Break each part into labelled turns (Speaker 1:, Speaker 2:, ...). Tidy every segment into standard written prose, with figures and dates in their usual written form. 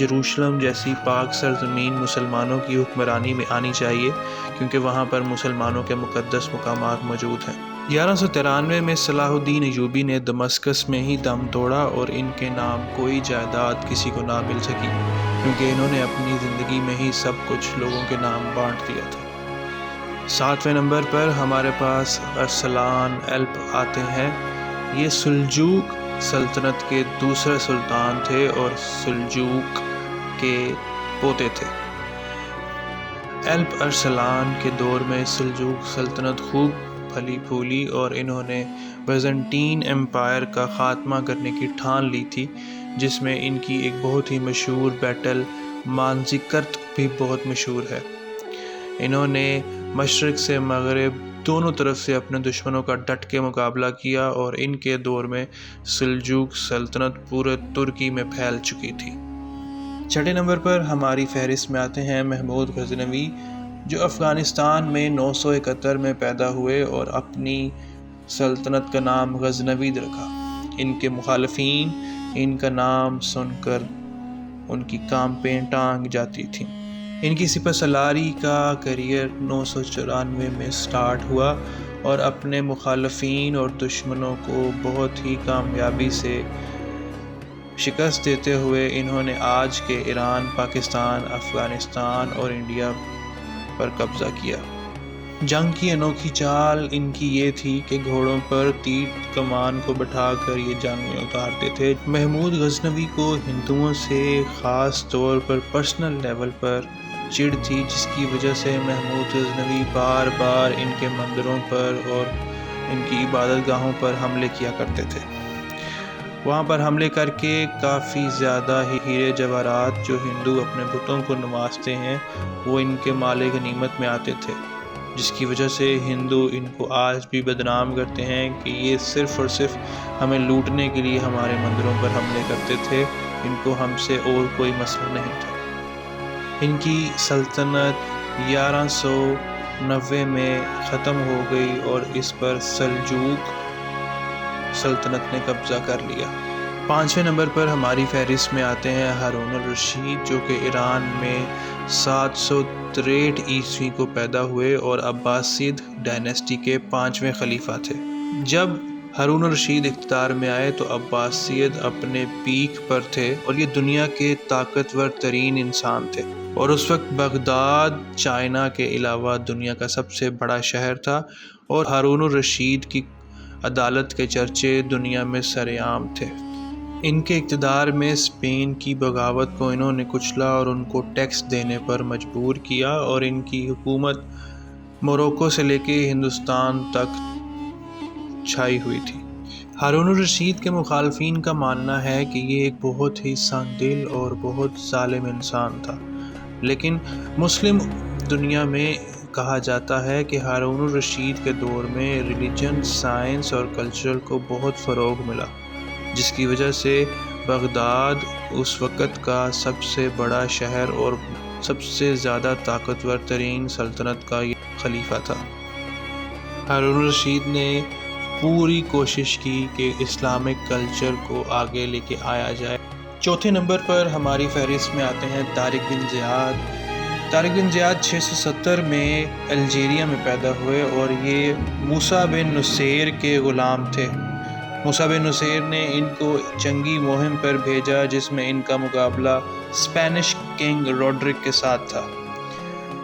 Speaker 1: یروشلم جیسی پاک سرزمین مسلمانوں کی حکمرانی میں آنی چاہیے، کیونکہ وہاں پر مسلمانوں کے مقدس مقامات موجود ہیں۔ 1193 میں صلاح الدین ایوبی نے دمشق میں ہی دم توڑا اور ان کے نام کوئی جائیداد کسی کو نہ مل سکی، کیونکہ انہوں نے اپنی زندگی میں ہی سب کچھ لوگوں کے نام بانٹ دیا تھا۔ 7ویں نمبر پر ہمارے پاس ارسلان ایلپ آتے ہیں۔ یہ سلجوق سلطنت کے دوسرے سلطان تھے اور سلجوق کے پوتے تھے۔ ایلپ ارسلان کے دور میں سلجوق سلطنت خوب پھلی پھولی اور انہوں نے بیزنٹین امپائر کا خاتمہ کرنے کی ٹھان لی تھی، جس میں ان کی ایک بہت ہی مشہور بیٹل مانزیکرت بھی بہت مشہور ہے۔ انہوں نے مشرق سے مغرب دونوں طرف سے اپنے دشمنوں کا ڈٹ کے مقابلہ کیا اور ان کے دور میں سلجوق سلطنت پورے ترکی میں پھیل چکی تھی۔ 6 نمبر پر ہماری فہرست میں آتے ہیں محمود غزنوی، جو افغانستان میں 971 میں پیدا ہوئے اور اپنی سلطنت کا نام غزنوید رکھا۔ ان کے مخالفین ان کا نام سن کر ان کی کامپیں ٹانگ جاتی تھیں۔ ان کی سپہ سالاری کا کیریئر 994 میں سٹارٹ ہوا اور اپنے مخالفین اور دشمنوں کو بہت ہی کامیابی سے شکست دیتے ہوئے انہوں نے آج کے ایران، پاکستان، افغانستان اور انڈیا پر قبضہ کیا۔ جنگ کی انوکھی چال ان کی یہ تھی کہ گھوڑوں پر تیر کمان کو بٹھا کر یہ جنگ میں اتارتے تھے۔ محمود غزنوی کو ہندوؤں سے خاص طور پر پرسنل لیول پر چڑ تھی، جس کی وجہ سے محمود غزنوی بار بار ان کے مندروں پر اور ان کی عبادت گاہوں پر حملے کیا کرتے تھے۔ وہاں پر حملے کر کے کافی زیادہ ہیرے جواہرات جو ہندو اپنے بتوں کو نوازتے ہیں وہ ان کے مال غنیمت میں آتے تھے، جس کی وجہ سے ہندو ان کو آج بھی بدنام کرتے ہیں کہ یہ صرف اور صرف ہمیں لوٹنے کے لیے ہمارے مندروں پر حملے کرتے تھے، ان کو ہم سے اور کوئی مسئلہ نہیں تھا۔ ان کی سلطنت 1190 میں ختم ہو گئی اور اس پر سلجوق سلطنت نے قبضہ کر لیا۔ 5ویں نمبر پر ہماری فہرست میں آتے ہیں ہارون الرشید، جو کہ ایران میں 763 عیسوی کو پیدا ہوئے اور عباسید ڈائنیسٹی کے 5ویں خلیفہ تھے۔ جب ہارون الرشید اقتدار میں آئے تو عباسید اپنے پیک پر تھے اور یہ دنیا کے طاقتور ترین انسان تھے، اور اس وقت بغداد چائنا کے علاوہ دنیا کا سب سے بڑا شہر تھا، اور ہارون الرشید کی عدالت کے چرچے دنیا میں سر عام تھے۔ ان کے اقتدار میں اسپین کی بغاوت کو انہوں نے کچلا اور ان کو ٹیکس دینے پر مجبور کیا، اور ان کی حکومت موروکو سے لے کے ہندوستان تک چھائی ہوئی تھی۔ ہارون الرشید کے مخالفین کا ماننا ہے کہ یہ ایک بہت ہی سنگ دل اور بہت ظالم انسان تھا، لیکن مسلم دنیا میں کہا جاتا ہے کہ ہارون الرشید کے دور میں ریلیجن، سائنس اور کلچر کو بہت فروغ ملا، جس کی وجہ سے بغداد اس وقت کا سب سے بڑا شہر اور سب سے زیادہ طاقتور ترین سلطنت کا یہ خلیفہ تھا۔ ہارون الرشید نے پوری کوشش کی کہ اسلامک کلچر کو آگے لے کے آیا جائے۔ 4 نمبر پر ہماری فہرست میں آتے ہیں طارق بن زیاد۔ طارق بن زیاد 670 میں الجیریا میں پیدا ہوئے اور یہ موسیٰ بن نصیر کے غلام تھے۔ موسیٰ بن نصیر نے ان کو جنگی مہم پر بھیجا جس میں ان کا مقابلہ اسپینش کنگ روڈرک کے ساتھ تھا۔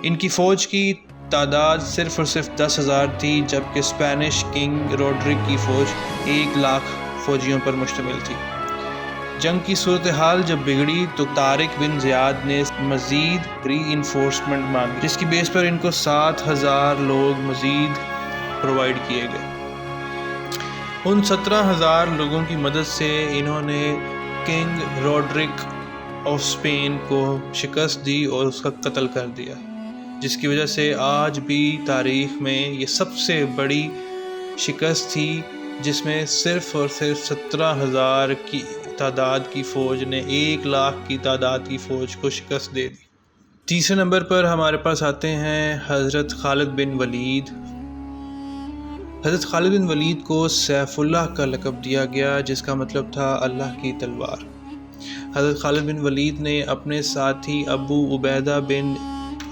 Speaker 1: ان کی فوج کی تعداد صرف اور صرف 10,000 تھی، جبکہ اسپینش کنگ روڈرک کی فوج 1,00,000 فوجیوں پر مشتمل تھی۔ جنگ کی صورتحال جب بگڑی تو طارق بن زیاد نے مزید ری انفورسمنٹ مانگی، جس کی بیس پر ان کو 7,000 لوگ مزید پرووائیڈ کیے گئے۔ ان 17,000 لوگوں کی مدد سے انہوں نے کنگ روڈرک آف اسپین کو شکست دی اور اس کا قتل کر دیا، جس کی وجہ سے آج بھی تاریخ میں یہ سب سے بڑی شکست تھی، جس میں صرف اور صرف 17,000 کی تعداد کی فوج نے 1,00,000 کی تعداد کی فوج کو شکست دے دی۔ 3 نمبر پر ہمارے پاس آتے ہیں حضرت خالد بن ولید۔ حضرت خالد بن ولید کو سیف اللہ کا لقب دیا گیا، جس کا مطلب تھا اللہ کی تلوار۔ حضرت خالد بن ولید نے اپنے ساتھی ابو عبیدہ بن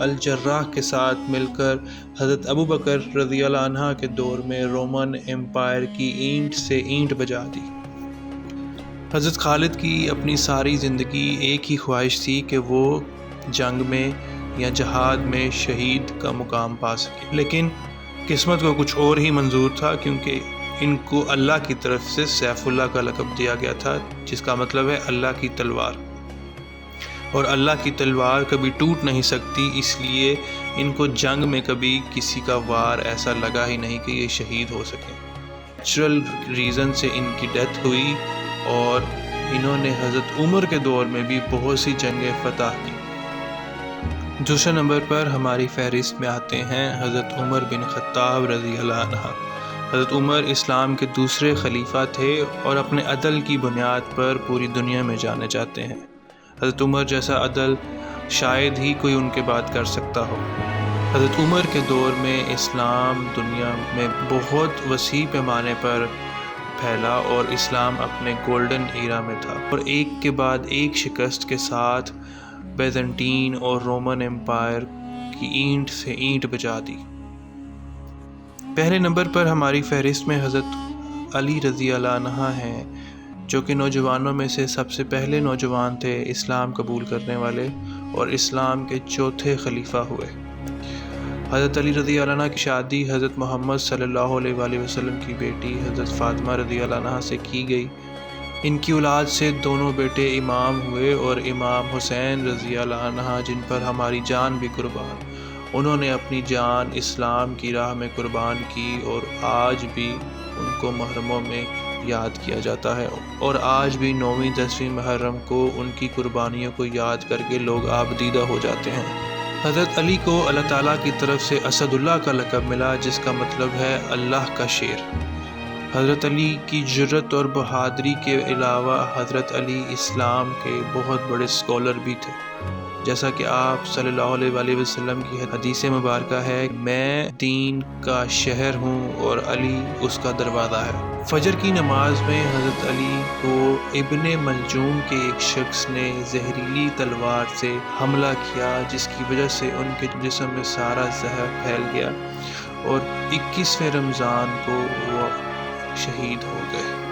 Speaker 1: الجراح کے ساتھ مل کر حضرت ابو بکر رضی اللہ عنہ کے دور میں رومن امپائر کی اینٹ سے اینٹ بجا دی۔ حضرت خالد کی اپنی ساری زندگی ایک ہی خواہش تھی کہ وہ جنگ میں یا جہاد میں شہید کا مقام پا سکے، لیکن قسمت کو کچھ اور ہی منظور تھا، کیونکہ ان کو اللہ کی طرف سے سیف اللہ کا لقب دیا گیا تھا، جس کا مطلب ہے اللہ کی تلوار، اور اللہ کی تلوار کبھی ٹوٹ نہیں سکتی، اس لیے ان کو جنگ میں کبھی کسی کا وار ایسا لگا ہی نہیں کہ یہ شہید ہو سکیں۔ نیچرل ریزن سے ان کی ڈیتھ ہوئی، اور انہوں نے حضرت عمر کے دور میں بھی بہت سی جنگیں فتح کی۔ دوسرے نمبر پر ہماری فہرست میں آتے ہیں حضرت عمر بن خطاب رضی اللہ عنہ۔ حضرت عمر اسلام کے دوسرے خلیفہ تھے اور اپنے عدل کی بنیاد پر پوری دنیا میں جانے جاتے ہیں۔ حضرت عمر جیسا عدل شاید ہی کوئی ان کے بعد کر سکتا ہو۔ حضرت عمر کے دور میں اسلام دنیا میں بہت وسیع پیمانے پر پھیلا اور اسلام اپنے گولڈن ایرا میں تھا، اور ایک کے بعد ایک شکست کے ساتھ بیزنٹین اور رومن امپائر کی اینٹ سے اینٹ بجا دی۔ پہلے نمبر پر ہماری فہرست میں حضرت علی رضی اللہ عنہ ہیں، جو کہ نوجوانوں میں سے سب سے پہلے نوجوان تھے اسلام قبول کرنے والے، اور اسلام کے چوتھے خلیفہ ہوئے۔ حضرت علی رضی اللہ عنہ کی شادی حضرت محمد صلی اللہ علیہ وآلہ وسلم کی بیٹی حضرت فاطمہ رضی اللہ عنہ سے کی گئی۔ ان کی اولاد سے دونوں بیٹے امام ہوئے، اور امام حسین رضی اللہ عنہ، جن پر ہماری جان بھی قربان، انہوں نے اپنی جان اسلام کی راہ میں قربان کی، اور آج بھی ان کو محرموں میں یاد کیا جاتا ہے، اور آج بھی 9ویں 10ویں محرم کو ان کی قربانیوں کو یاد کر کے لوگ آبدیدہ ہو جاتے ہیں۔ حضرت علی کو اللہ تعالیٰ کی طرف سے اسد اللہ کا لقب ملا، جس کا مطلب ہے اللہ کا شیر۔ حضرت علی کی جرت اور بہادری کے علاوہ حضرت علی اسلام کے بہت بڑے اسکالر بھی تھے، جیسا کہ آپ صلی اللہ علیہ وآلہ وسلم کی حدیث مبارکہ ہے، میں دین کا شہر ہوں اور علی اس کا دروازہ ہے۔ فجر کی نماز میں حضرت علی کو ابن ملجوم کے ایک شخص نے زہریلی تلوار سے حملہ کیا، جس کی وجہ سے ان کے جسم میں سارا زہر پھیل گیا، اور 21ویں رمضان کو وہ شہید ہو گئے۔